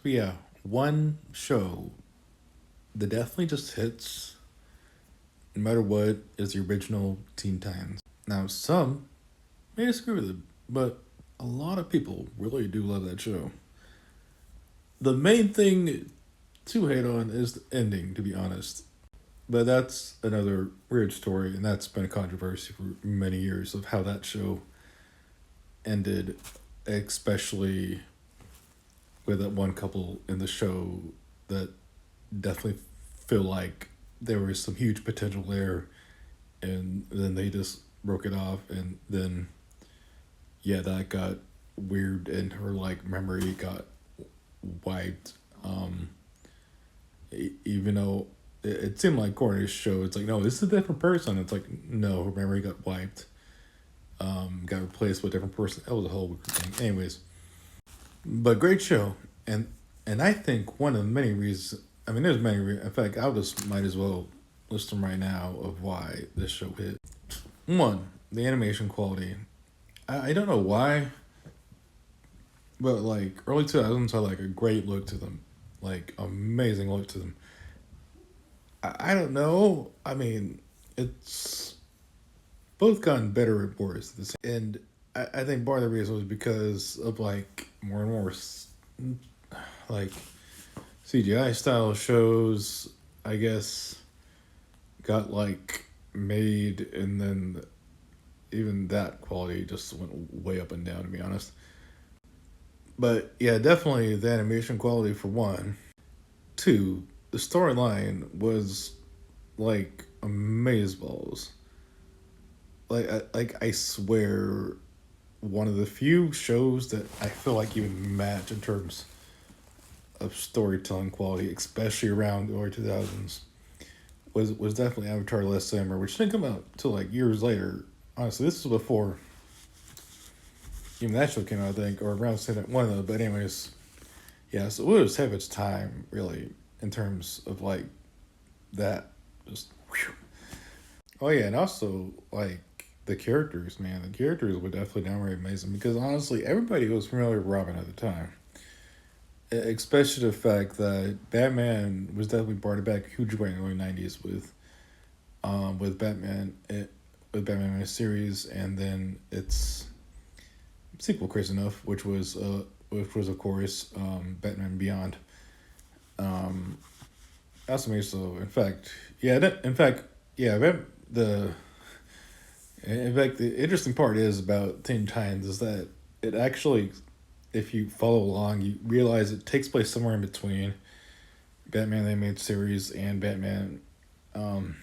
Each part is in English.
But yeah, one show that definitely just hits no matter what is the original Teen Titans. Now, some may disagree with it, but a lot of people really do love that show. The main thing to hate on is the ending, to be honest. But that's another weird story, and that's been a controversy for many years of how that show ended, especially with that one couple in the show that definitely feel like there was some huge potential there, and then they just broke it off, and then yeah, that got weird, and her like memory got wiped. Even though it seemed like Courtney's show, it's like no, this is a different person. It's like no, her memory got wiped. Got replaced with a different person. That was a whole weird thing. Anyways, but great show, and I think one of the many reasons. I mean, there's many. In fact, I just might as well list them right now of why this show hit. One, the animation quality. I don't know why, but like early 2000s had like a great look to them, like amazing look to them. I don't know. I mean, it's both gotten better and worse. And I think part of the reason was because of like more and more like CGI style shows, I guess, got like made, and then even that quality just went way up and down, to be honest. But yeah, definitely the animation quality for one. Two, the storyline was like amazeballs. Like I swear, one of the few shows that I feel like even match in terms of storytelling quality, especially around the early 2000s, was definitely Avatar: The Last Samurai, which didn't come out till like years later. Honestly, this was before even that show came out, I think, or around the same time, one of those. But anyways, yeah, so it was ahead of its time, really, in terms of like that. Just whew. Oh yeah, and also like the characters, man. The characters were definitely downright amazing because honestly, everybody was familiar with Robin at the time. Especially the fact that Batman was definitely brought it back a huge way in the early '90s with Batman, with Batman series, and then its sequel, crazy enough, which was of course Batman Beyond. Um, that's amazing. So in fact, yeah, in fact, yeah, the in fact the interesting part is about Teen Titans is that it actually, if you follow along, you realize it takes place somewhere in between Batman the Animated Series and Batman, um,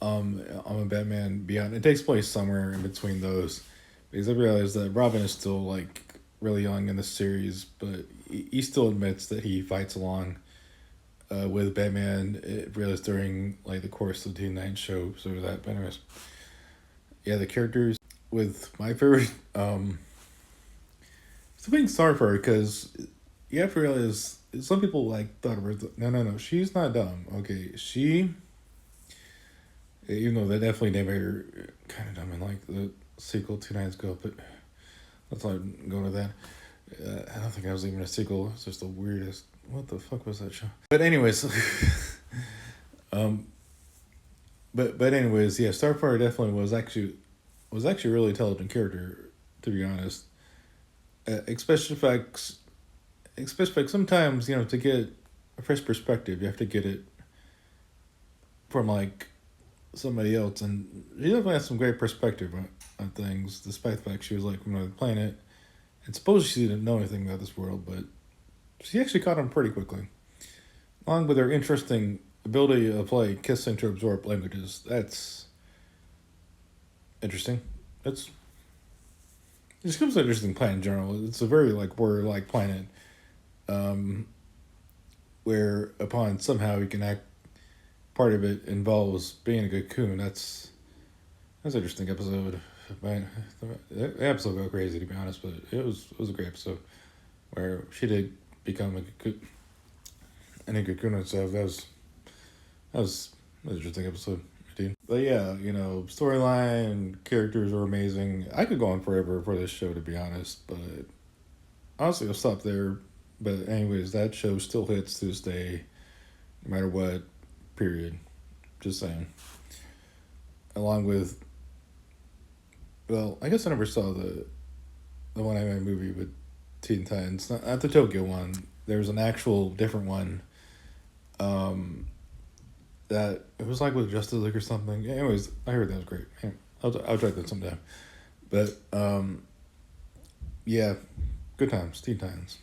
on a Batman Beyond. It takes place somewhere in between those, because I realize that Robin is still like really young in the series, but he still admits that he fights along with Batman. It realized during like the course of the Teen Titans show, so that. But anyways, yeah, the characters with my favorite. Something sorry for her because you have to realize some people like thought of her. No. She's not dumb. Okay, even though they definitely named her kind of dumb in like the sequel 2 nights ago, but let's not go to that. I don't think that was even a sequel. It's just the weirdest. What the fuck was that show? But anyways, um, but anyways, yeah, Starfire definitely was actually a really intelligent character, to be honest. Especially facts, especially like sometimes to get a fresh perspective, you have to get it from like somebody else, and she definitely has some great perspective on things, despite the fact she was like from another planet. And suppose she didn't know anything about this world, but she actually caught on pretty quickly. Along with her interesting ability to play kissing to absorb languages, that's interesting. That's It becomes an interesting planet in general. It's a very like warrior like planet, um, where upon somehow you can act. Part of it involves being a cocoon. That's an interesting episode. Man, the episode got crazy, to be honest, but it was a great episode where she did become a cocoon and a cocoon herself. That was an interesting episode. Indeed. But yeah, storyline, characters are amazing. I could go on forever for this show, to be honest, but honestly, I'll stop there. But anyways, that show still hits to this day, no matter what. Period. Just saying. Along with, well, I guess I never saw the one anime movie with Teen Titans, not the Tokyo one. There was an actual different one. That it was like with Justice League or something. Anyways, I heard that was great. Yeah, I'll try that sometime. But yeah, good times, Teen Titans.